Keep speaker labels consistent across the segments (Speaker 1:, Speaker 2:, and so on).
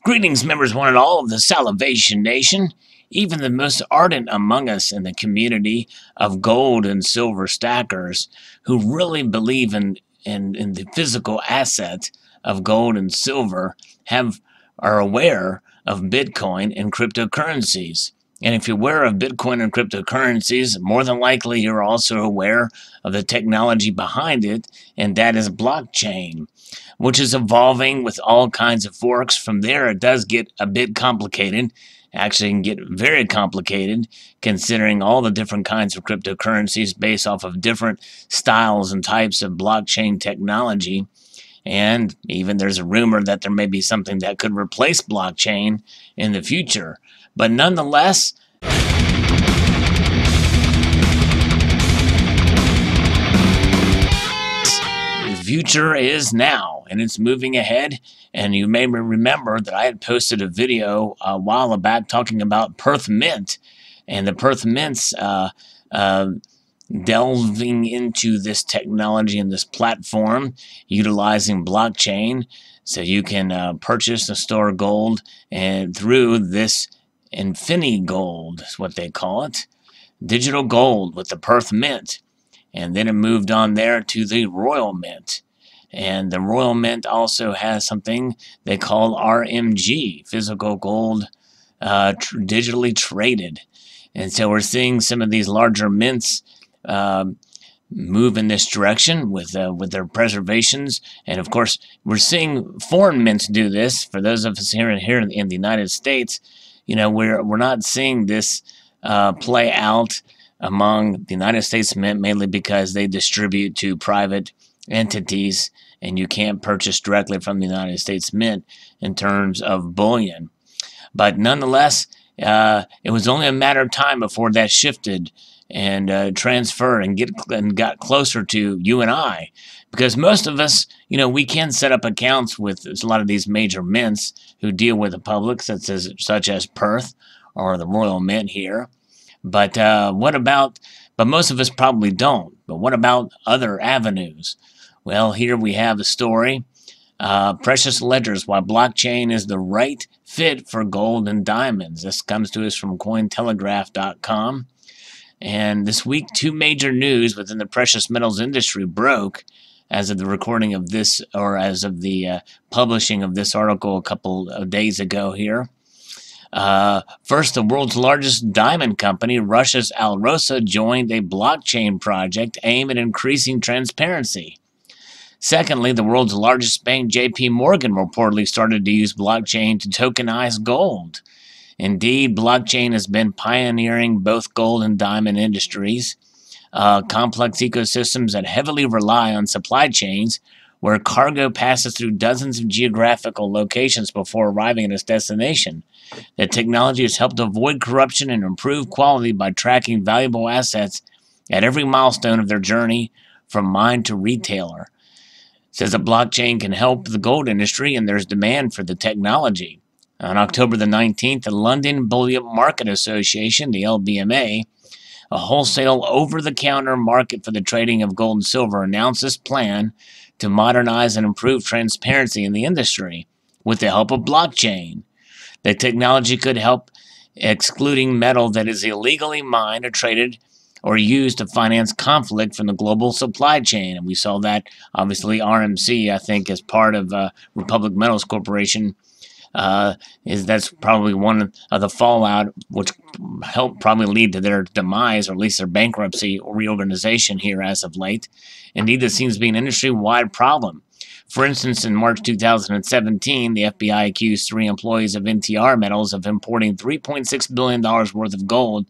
Speaker 1: Greetings, members one and all of the Salivation Nation. Even the most ardent among us in the community of gold and silver stackers who really believe in the physical asset of gold and silver are aware of Bitcoin and cryptocurrencies. And if you're aware of Bitcoin and cryptocurrencies, more than likely you're also aware of the technology behind it, and that is blockchain, which is evolving with all kinds of forks. From there, it does get a bit complicated. Actually, it can get very complicated considering all the different kinds of cryptocurrencies based off of different styles and types of blockchain technology. And even there's a rumor that there may be something that could replace blockchain in the future. But nonetheless, the future is now, and it's moving ahead. And you may remember that I had posted a video a while back talking about Perth Mint, and the Perth Mints delving into this technology and this platform utilizing blockchain, so you can purchase and store gold and through this Infinity Gold is what they call it, digital gold with the Perth Mint. And then it moved on there to the Royal Mint. And the Royal Mint also has something they call RMG, physical gold digitally traded. And so we're seeing some of these larger mints move in this direction with their preservations. And of course, we're seeing foreign mints do this. For those of us here in the United States, you know, we're not seeing this play out among the United States Mint, mainly because they distribute to private entities, and you can't purchase directly from the United States Mint in terms of bullion. But nonetheless, it was only a matter of time before that shifted and transferred and got closer to you and I, because most of us, you know, we can set up accounts with a lot of these major mints who deal with the public, such as Perth or the Royal Mint here. But but most of us probably don't. But what about other avenues? Well, here we have a story. Precious ledgers, why blockchain is the right fit for gold and diamonds. This comes to us from Cointelegraph.com. And this week, two major news within the precious metals industry broke as of the recording of this, or as of the publishing of this article a couple of days ago here. First, the world's largest diamond company, Russia's Alrosa, joined a blockchain project aimed at increasing transparency. Secondly, the world's largest bank, JP Morgan, reportedly started to use blockchain to tokenize gold. Indeed, blockchain has been pioneering both gold and diamond industries, complex ecosystems that heavily rely on supply chains where cargo passes through dozens of geographical locations before arriving at its destination. The technology has helped avoid corruption and improve quality by tracking valuable assets at every milestone of their journey from mine to retailer. It says that blockchain can help the gold industry, and there's demand for the technology. On October the 19th, the London Bullion Market Association, the LBMA, a wholesale over-the-counter market for the trading of gold and silver, announced its plan to modernize and improve transparency in the industry with the help of blockchain. The technology could help excluding metal that is illegally mined or traded or used to finance conflict from the global supply chain. And we saw that, obviously, RMC, I think, as part of Republic Metals Corporation, that's probably one of the fallout, which helped probably lead to their demise, or at least their bankruptcy or reorganization here as of late. Indeed, this seems to be an industry-wide problem. For instance, in March 2017, the FBI accused 3 employees of NTR Metals of importing $3.6 billion worth of gold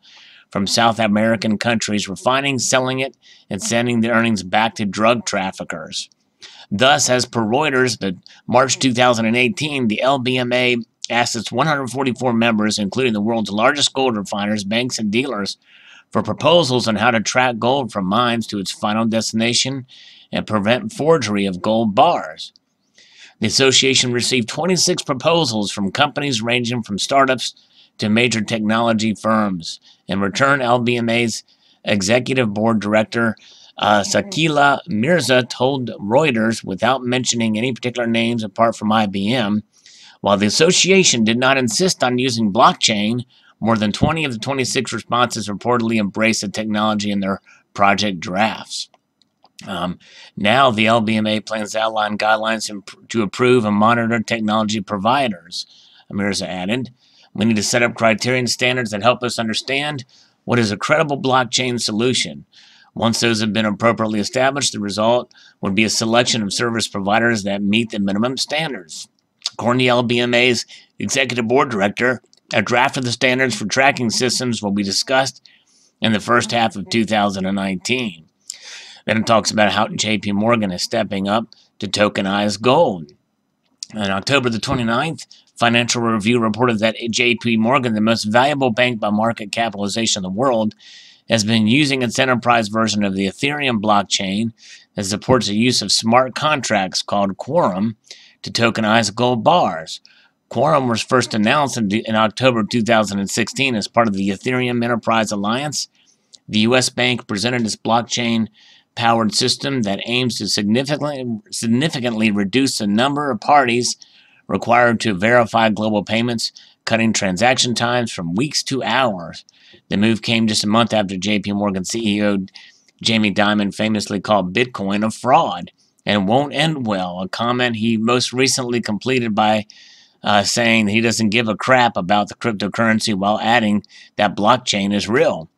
Speaker 1: from South American countries, refining, selling it, and sending the earnings back to drug traffickers. Thus, as per Reuters, the March 2018, the LBMA asked its 144 members, including the world's largest gold refiners, banks, and dealers, for proposals on how to track gold from mines to its final destination and prevent forgery of gold bars. The association received 26 proposals from companies ranging from startups to major technology firms. In return, LBMA's executive board director Sakila Mirza told Reuters, without mentioning any particular names apart from IBM, While the association did not insist on using blockchain, more than 20 of the 26 responses reportedly embraced the technology in their project drafts. Now, the LBMA plans to outline guidelines to approve and monitor technology providers. Amirza added, "We need to set up criteria and standards that help us understand what is a credible blockchain solution. Once those have been appropriately established, the result would be a selection of service providers that meet the minimum standards." According to LBMA's executive board director, a draft of the standards for tracking systems will be discussed in the first half of 2019. Then it talks about how JP Morgan is stepping up to tokenize gold. On October the 29th, Financial Review reported that JP Morgan, the most valuable bank by market capitalization in the world, has been using its enterprise version of the Ethereum blockchain that supports the use of smart contracts called Quorum to tokenize gold bars. Quorum was first announced in October 2016 as part of the Ethereum Enterprise Alliance. The U.S. bank presented its blockchain-powered system that aims to significantly reduce the number of parties required to verify global payments, cutting transaction times from weeks to hours. The move came just a month after JP Morgan CEO Jamie Dimon famously called Bitcoin a fraud and won't end well, a comment he most recently completed by saying he doesn't give a crap about the cryptocurrency while adding that blockchain is real.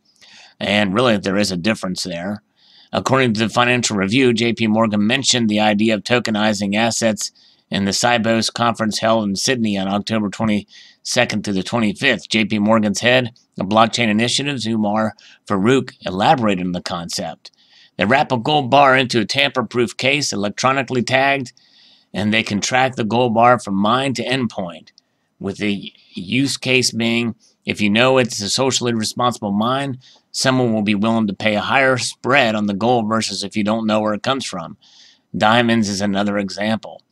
Speaker 1: And really, there is a difference there. According to the Financial Review, JP Morgan mentioned the idea of tokenizing assets in the Sibos conference held in Sydney on October 22nd to the 25th. JP Morgan's head of blockchain initiatives, Umar Farouk, elaborated on the concept. They wrap a gold bar into a tamper-proof case, electronically tagged, and they can track the gold bar from mine to endpoint, with the use case being, if you know it's a socially responsible mine, someone will be willing to pay a higher spread on the gold versus if you don't know where it comes from. Diamonds is another example.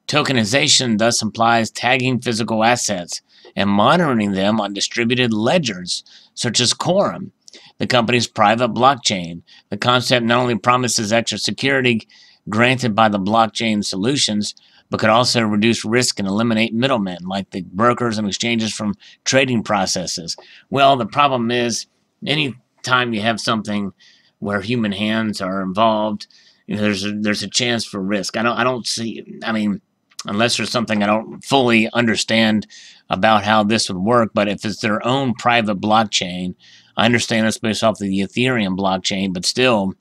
Speaker 1: Tokenization thus implies tagging physical assets and monitoring them on distributed ledgers, such as Quorum, the company's private blockchain. The concept not only promises extra security granted by the blockchain solutions, but could also reduce risk and eliminate middlemen, like the brokers and exchanges from trading processes. Well, the problem is, any time you have something where human hands are involved, there's a chance for risk. I don't see. I mean, unless there's something I don't fully understand about how this would work. But if it's their own private blockchain, I understand it's based off the Ethereum blockchain, but still,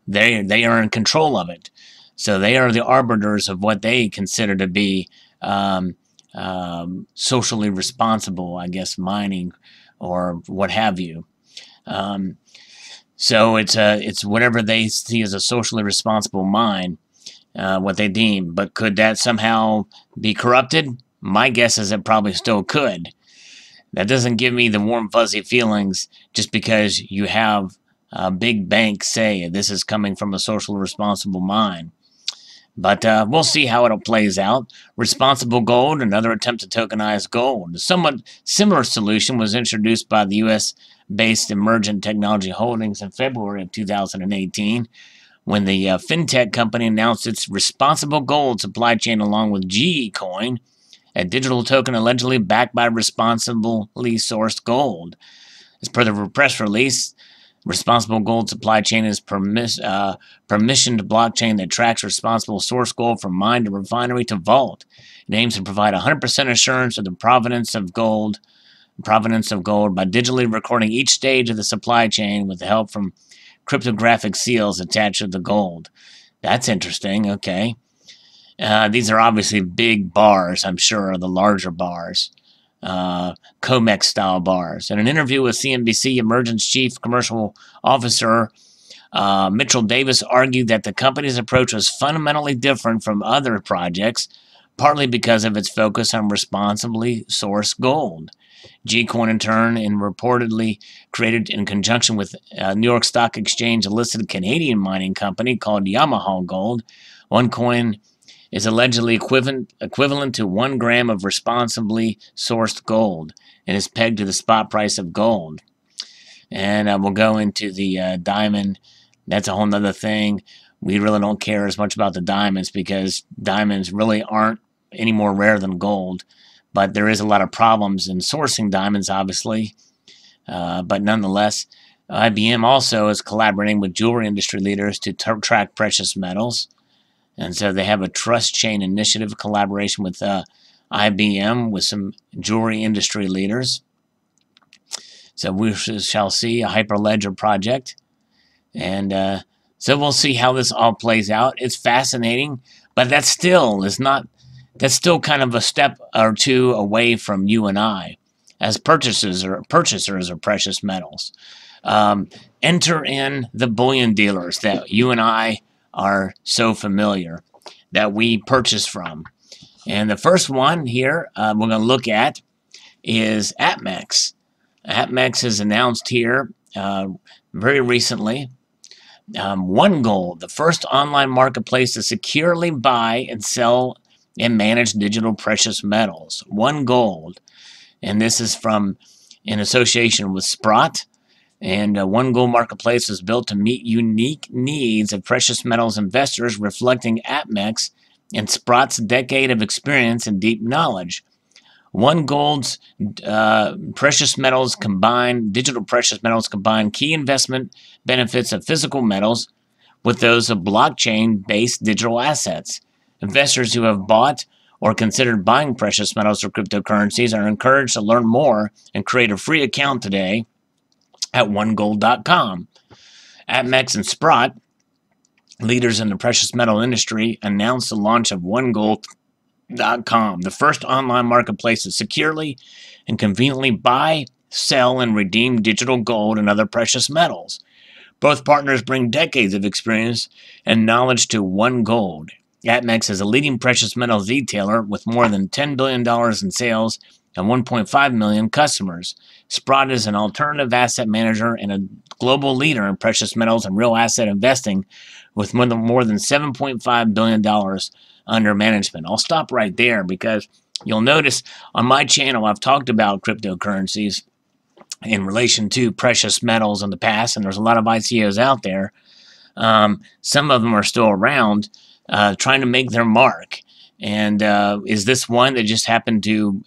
Speaker 1: they are in control of it. So they are the arbiters of what they consider to be socially responsible, I guess, mining or what have you. So it's whatever they see as a socially responsible mine, what they deem. But could that somehow be corrupted? My guess is it probably still could. That doesn't give me the warm, fuzzy feelings just because you have a big bank say this is coming from a socially responsible mine. But we'll see how it plays out. Responsible gold, another attempt to tokenize gold. A somewhat similar solution was introduced by the U.S.-based Emergent Technology Holdings in February of 2018, when the fintech company announced its responsible gold supply chain along with Litecoin, a digital token allegedly backed by responsibly sourced gold. As per the press release, responsible gold supply chain is permissioned blockchain that tracks responsible source gold from mine to refinery to vault. It aims to provide 100% assurance of the provenance of gold by digitally recording each stage of the supply chain with the help from cryptographic seals attached to the gold. That's interesting. Okay. These are obviously big bars, I'm sure, are the larger bars. COMEX-style bars. In an interview with CNBC, Emergent's chief commercial officer, Mitchell Davis, argued that the company's approach was fundamentally different from other projects, partly because of its focus on responsibly sourced gold. Gcoin, in turn, reportedly created in conjunction with New York Stock Exchange-listed Canadian mining company called Yamaha Gold. One coin is allegedly equivalent to 1 gram of responsibly sourced gold and is pegged to the spot price of gold. And we'll go into the diamond. That's a whole nother thing. We really don't care as much about the diamonds because diamonds really aren't any more rare than gold, but there is a lot of problems in sourcing diamonds, obviously. But nonetheless, IBM also is collaborating with jewelry industry leaders to track precious metals. And so they have a trust chain initiative collaboration with IBM with some jewelry industry leaders. So we shall see a Hyperledger project. And so we'll see how this all plays out. It's fascinating, but that's still kind of a step or two away from you and I as purchasers of precious metals. Enter in the bullion dealers that you and I are so familiar that we purchase from. And the first one here we're going to look at is APMEX. APMEX has announced here very recently One Gold, the first online marketplace to securely buy and sell and manage digital precious metals. One Gold. And this is in association with Sprott. And One Gold Marketplace was built to meet unique needs of precious metals investors, reflecting APMEX and Sprott's decade of experience and deep knowledge. One Gold's digital precious metals combine key investment benefits of physical metals with those of blockchain-based digital assets. Investors who have bought or considered buying precious metals or cryptocurrencies are encouraged to learn more and create a free account today at onegold.com. APMEX and Sprott, leaders in the precious metal industry, announced the launch of onegold.com, the first online marketplace to securely and conveniently buy, sell, and redeem digital gold and other precious metals. Both partners bring decades of experience and knowledge to One Gold. APMEX is a leading precious metals retailer with more than $10 billion in sales and 1.5 million customers. Sprott is an alternative asset manager and a global leader in precious metals and real asset investing with more than $7.5 billion under management. I'll stop right there because you'll notice on my channel I've talked about cryptocurrencies in relation to precious metals in the past, and there's a lot of ICOs out there. Some of them are still around trying to make their mark. And is this one that just happened to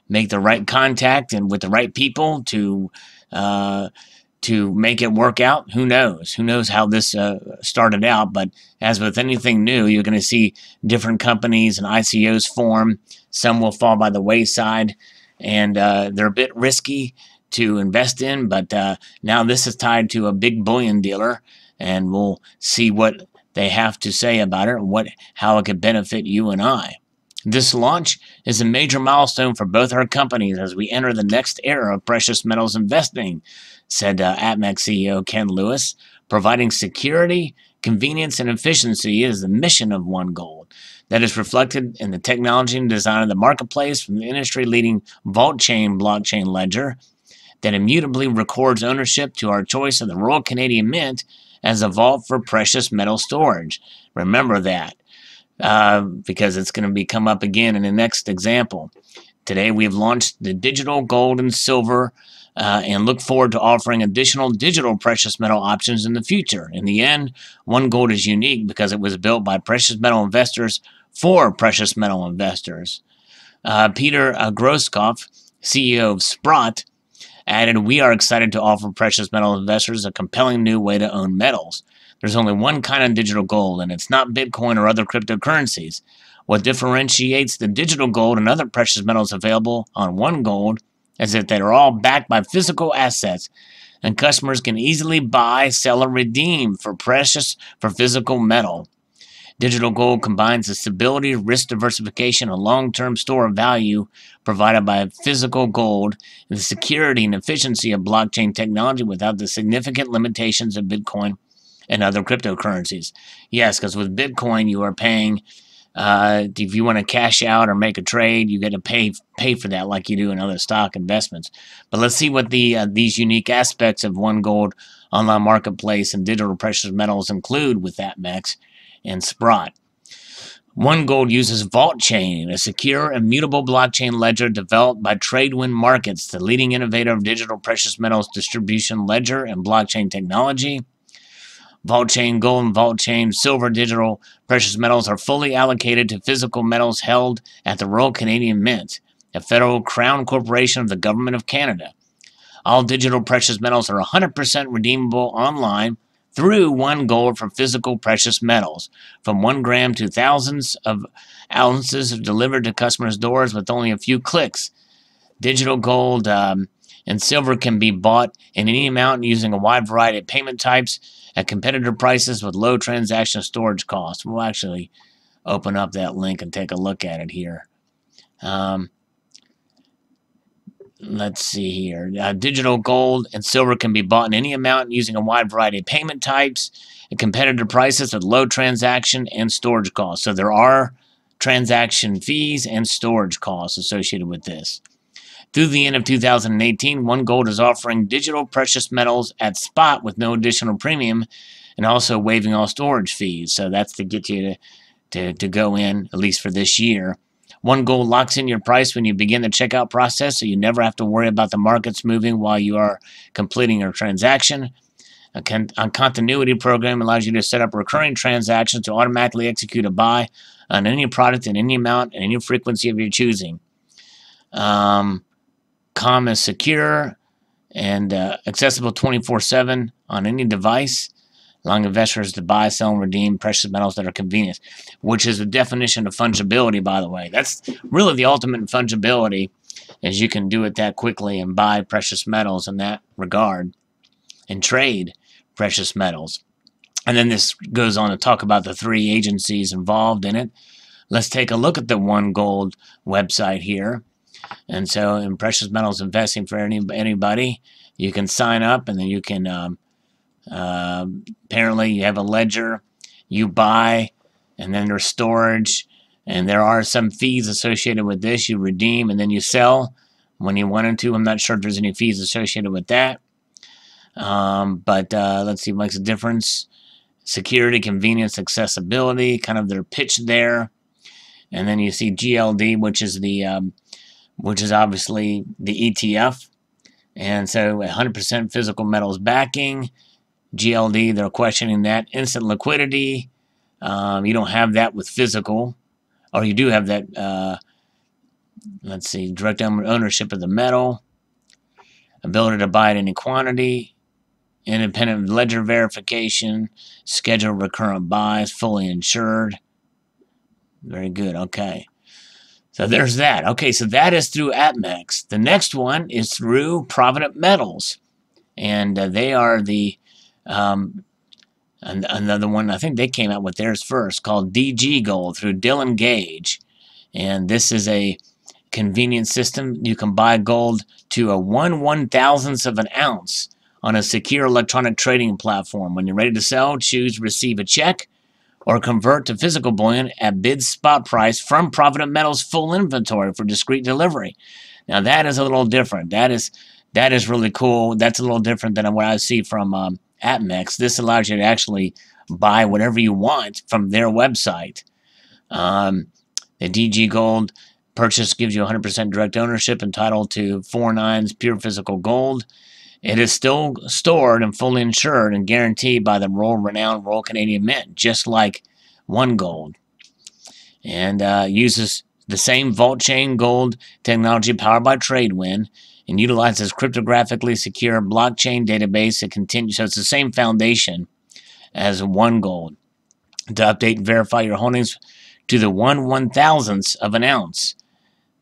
Speaker 1: make the right contact and with the right people to make it work out? Who knows? Who knows how this started out? But as with anything new, you're going to see different companies and ICOs form. Some will fall by the wayside, and they're a bit risky to invest in. But now this is tied to a big bullion dealer, and we'll see what they have to say about it and how it could benefit you and I. This launch is a major milestone for both our companies as we enter the next era of precious metals investing, said APMEX CEO Ken Lewis. Providing security, convenience, and efficiency is the mission of One Gold. That is reflected in the technology and design of the marketplace from the industry-leading Vault Chain blockchain ledger that immutably records ownership to our choice of the Royal Canadian Mint as a vault for precious metal storage. Remember that. Because it's going to come up again in the next example. Today we have launched the digital gold and silver and look forward to offering additional digital precious metal options in the future. In the end, One Gold is unique because it was built by precious metal investors for precious metal investors. Peter Groskopf, CEO of Sprott, added, "We are excited to offer precious metal investors a compelling new way to own metals. There's only one kind of digital gold, and it's not Bitcoin or other cryptocurrencies. What differentiates the digital gold and other precious metals available on One Gold is that they are all backed by physical assets, and customers can easily buy, sell, or redeem for physical metal. Digital gold combines the stability, risk diversification, and long-term store of value provided by physical gold, and the security and efficiency of blockchain technology without the significant limitations of Bitcoin and other cryptocurrencies." Yes, because with Bitcoin, you are paying, if you want to cash out or make a trade, you get to pay for that like you do in other stock investments. But let's see what these unique aspects of One Gold online marketplace and digital precious metals include with APMEX and Sprott. One Gold uses Vault Chain, a secure, immutable blockchain ledger developed by Tradewind Markets, the leading innovator of digital precious metals distribution ledger and blockchain technology. Vault Chain Gold and Vault Chain Silver digital precious metals are fully allocated to physical metals held at the Royal Canadian Mint, a federal crown corporation of the Government of Canada. All digital precious metals are 100% redeemable online through One Gold for physical precious metals, from 1 gram to thousands of ounces delivered to customers' doors with only a few clicks. Digital gold and silver can be bought in any amount using a wide variety of payment types at competitive prices with low transaction storage costs. We'll actually open up that link and take a look at it here. Let's see here. Digital gold and silver can be bought in any amount using a wide variety of payment types at competitive prices with low transaction and storage costs. So there are transaction fees and storage costs associated with this. Through the end of 2018, One Gold is offering digital precious metals at spot with no additional premium and also waiving all storage fees. So that's to get you to go in, at least for this year. One Gold locks in your price when you begin the checkout process, so you never have to worry about the markets moving while you are completing your transaction. A continuity program allows you to set up recurring transactions to automatically execute a buy on any product in any amount and any frequency of your choosing. COM is secure and accessible 24/7 on any device, allowing investors to buy, sell, and redeem precious metals that are convenient, which is the definition of fungibility, by the way. That's really the ultimate in fungibility, is you can do it that quickly and buy precious metals in that regard and trade precious metals. And then this goes on to talk about the 3 agencies involved in it. Let's take a look at the One Gold website here. And so in precious metals investing for anybody, you can sign up and then you can apparently you have a ledger, you buy, and then there's storage, and there are some fees associated with this. You redeem and then you sell when you wanted to. I'm not sure if there's any fees associated with that, but let's see, it makes a difference. Security, convenience, accessibility, kind of their pitch there. And then you see GLD, which is obviously the ETF, and so 100% physical metals backing. GLD, they're questioning that. Instant liquidity, you don't have that with physical, or you do have that, let's see, direct ownership of the metal, ability to buy at any quantity, independent ledger verification, scheduled recurrent buys, fully insured. Very good, okay. So there's that. Okay, so that is through APMEX. The next one is through Provident Metals, and they are the another one. I think they came out with theirs first, called DG Gold through Dylan Gage, and this is a convenient system. You can buy gold to a 1/1000th of an ounce on a secure electronic trading platform. When you're ready to sell, choose receive a check or convert to physical bullion at bid spot price from Provident Metals' full inventory for discrete delivery. Now that is a little different. That is really cool. That's a little different than what I see from APMEX. This allows you to actually buy whatever you want from their website. The DG Gold purchase gives you 100% direct ownership, entitled to 4/9 pure physical gold. It is still stored and fully insured and guaranteed by the renowned Royal Canadian Mint, just like One Gold. And uses the same Vault Chain Gold technology powered by Tradewind and utilizes cryptographically secure blockchain database that continues. So it's the same foundation as One Gold to update and verify your holdings to the 1/1000th of an ounce.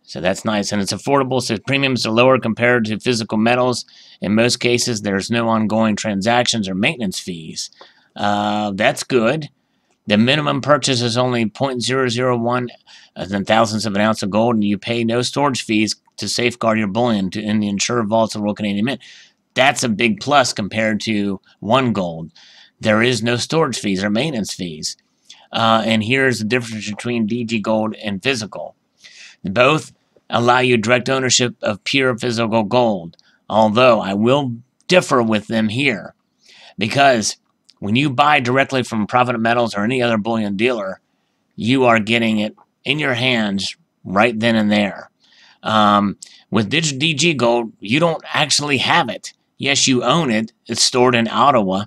Speaker 1: So that's nice, and it's affordable, so premiums are lower compared to physical metals. In most cases, there's no ongoing transactions or maintenance fees. That's good. The minimum purchase is only 0.001 thousandths of an ounce of gold, and you pay no storage fees to safeguard your bullion in the insured vaults of Royal Canadian Mint. That's a big plus compared to One Gold. There is no storage fees or maintenance fees. And here's the difference between DG Gold and physical. Both allow you direct ownership of pure physical gold, although I will differ with them here, because when you buy directly from Provident Metals or any other bullion dealer, you are getting it in your hands right then and there. With DG Gold, you don't actually have it. Yes, you own it. It's stored in Ottawa,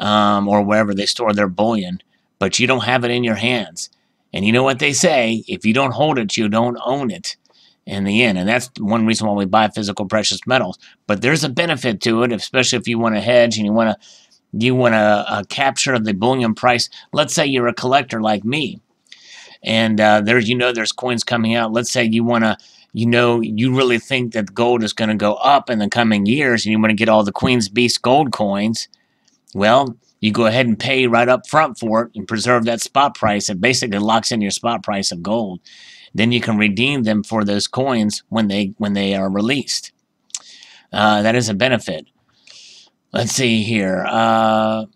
Speaker 1: or wherever they store their bullion, but you don't have it in your hands. And you know what they say, if you don't hold it, you don't own it in the end. And that's one reason why we buy physical precious metals. But there's a benefit to it, especially if you want to hedge and you want to capture the bullion price. Let's say you're a collector like me, and there's coins coming out. Let's say you want to, you really think that gold is going to go up in the coming years, and you want to get all the Queen's Beast gold coins. Well, you go ahead and pay right up front for it and preserve that spot price. It basically locks in your spot price of gold. Then you can redeem them for those coins when they are released. That is a benefit. Let's see here. 100%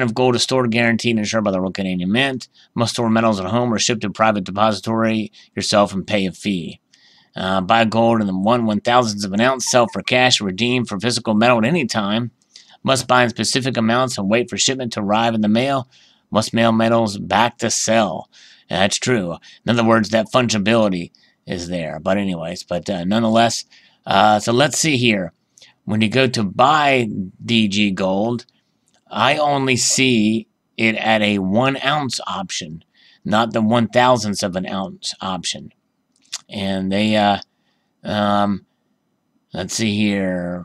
Speaker 1: of gold is stored, guaranteed, and insured by the Royal Canadian Mint. Must store metals at home or ship to a private depository yourself and pay a fee. Buy gold in the 1/1000th of an ounce. Sell for cash. Redeem for physical metal at any time. Must buy in specific amounts and wait for shipment to arrive in the mail. Must mail metals back to sell. And that's true. In other words, that fungibility is there. But anyways, nonetheless, so let's see here. When you go to buy DG gold, I only see it at a 1 ounce option, not the 1/1000th of an ounce option. And they, let's see here.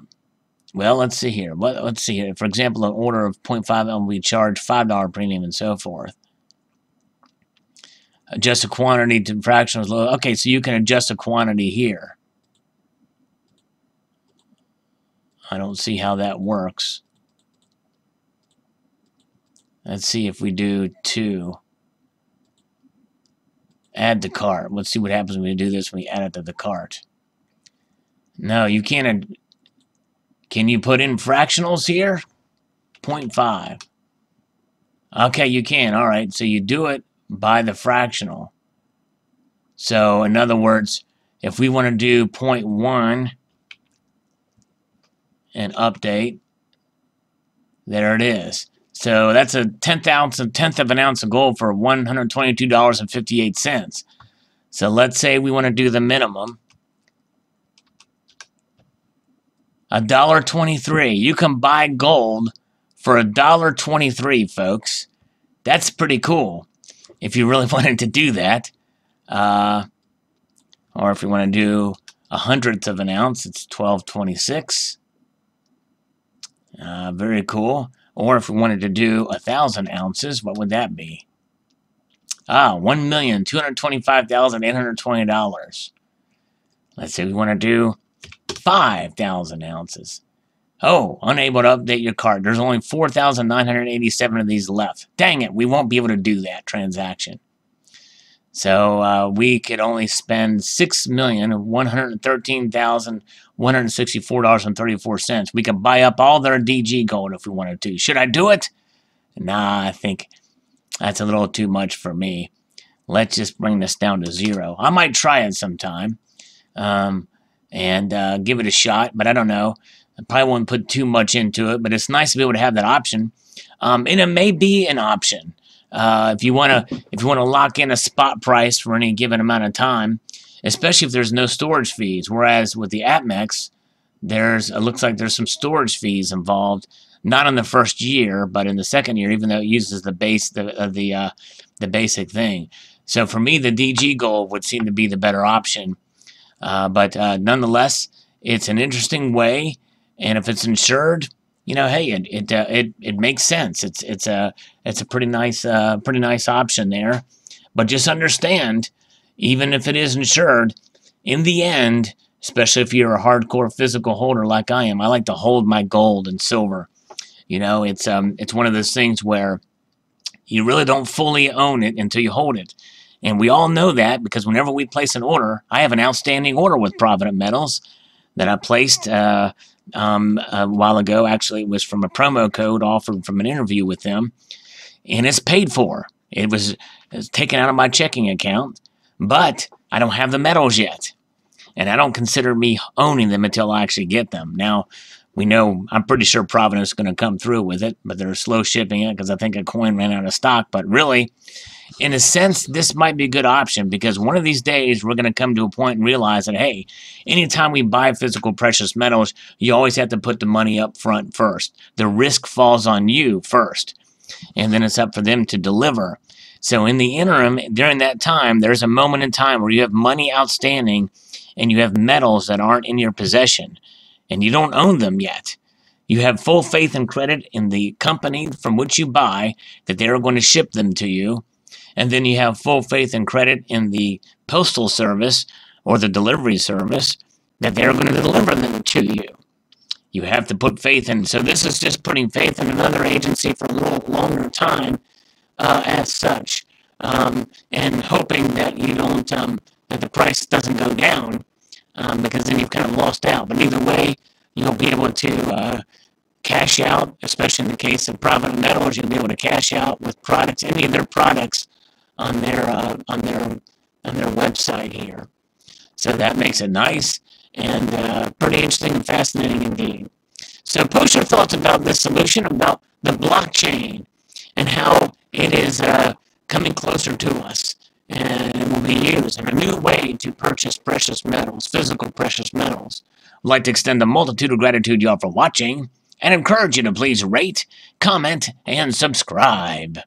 Speaker 1: Well, let's see here. Let's see here. For example, an order of 0.5 ounce, we charge $5 premium and so forth. Adjust the quantity to fractionals. Okay, so you can adjust the quantity here. I don't see how that works. Let's see if we do 2. Add to cart. Let's see what happens when we do this when we add it to the cart. No, you can't. Can you put in fractionals here? 0.5. Okay, you can. All right, so you do it by the fractional. So, in other words, if we want to do 0.1 and update, there it is. So that's a tenth of an ounce of gold for $122.58. So let's say we want to do the minimum. $1.23. You can buy gold for $1.23, folks. That's pretty cool. If you really wanted to do that, or if you want to do 100th of an ounce, it's $12.26. Very cool. Or if we wanted to do 1,000 ounces, what would that be? $1,225,820. Let's say we want to do 5,000 ounces. Oh, unable to update your cart. There's only 4,987 of these left. Dang it, we won't be able to do that transaction. So we could only spend $6,113,164.34. We could buy up all their DG gold if we wanted to. Should I do it? Nah, I think that's a little too much for me. Let's just bring this down to 0. I might try it sometime and give it a shot, but I don't know. I probably won't put too much into it, but it's nice to be able to have that option. And it may be an option. If you want to lock in a spot price for any given amount of time, especially if there's no storage fees. Whereas with the APMEX, it looks like there's some storage fees involved, not in the first year, but in the second year, even though it uses the basic thing. So for me, the DG gold would seem to be the better option. But nonetheless, it's an interesting way, and if it's insured, hey, it makes sense. It's a pretty nice option there. But just understand, even if it is insured, in the end, especially if you're a hardcore physical holder like I am, I like to hold my gold and silver. It's one of those things where you really don't fully own it until you hold it. And we all know that because whenever we place an order, I have an outstanding order with Provident Metals that I placed a while ago. Actually, it was from a promo code offered from an interview with them, and it's paid for. It was taken out of my checking account, but I don't have the metals yet, and I don't consider me owning them until I actually get them. Now, We know, I'm pretty sure Providence is going to come through with it, but they're slow shipping it because I think a coin ran out of stock. But really, in a sense, this might be a good option because one of these days we're going to come to a point and realize that, hey, anytime we buy physical precious metals, you always have to put the money up front first. The risk falls on you first, and then it's up for them to deliver. So in the interim, during that time, there's a moment in time where you have money outstanding and you have metals that aren't in your possession, and you don't own them yet. You have full faith and credit in the company from which you buy that they are going to ship them to you. And then you have full faith and credit in the postal service or the delivery service that they're going to deliver them to you. You have to put faith in. So this is just putting faith in another agency for a little longer time as such, and hoping that you don't, that the price doesn't go down, because then you've kind of lost out. But either way, you'll be able to cash out, especially in the case of Provident Metals. You'll be able to cash out with products, any of their products, on their website here. So that makes it nice and pretty interesting and fascinating indeed. So post your thoughts about this solution, about the blockchain, and how it is coming closer to us, and it will be used in a new way to purchase precious metals, physical precious metals. I'd like to extend a multitude of gratitude to y'all for watching, and encourage you to please rate, comment, and subscribe.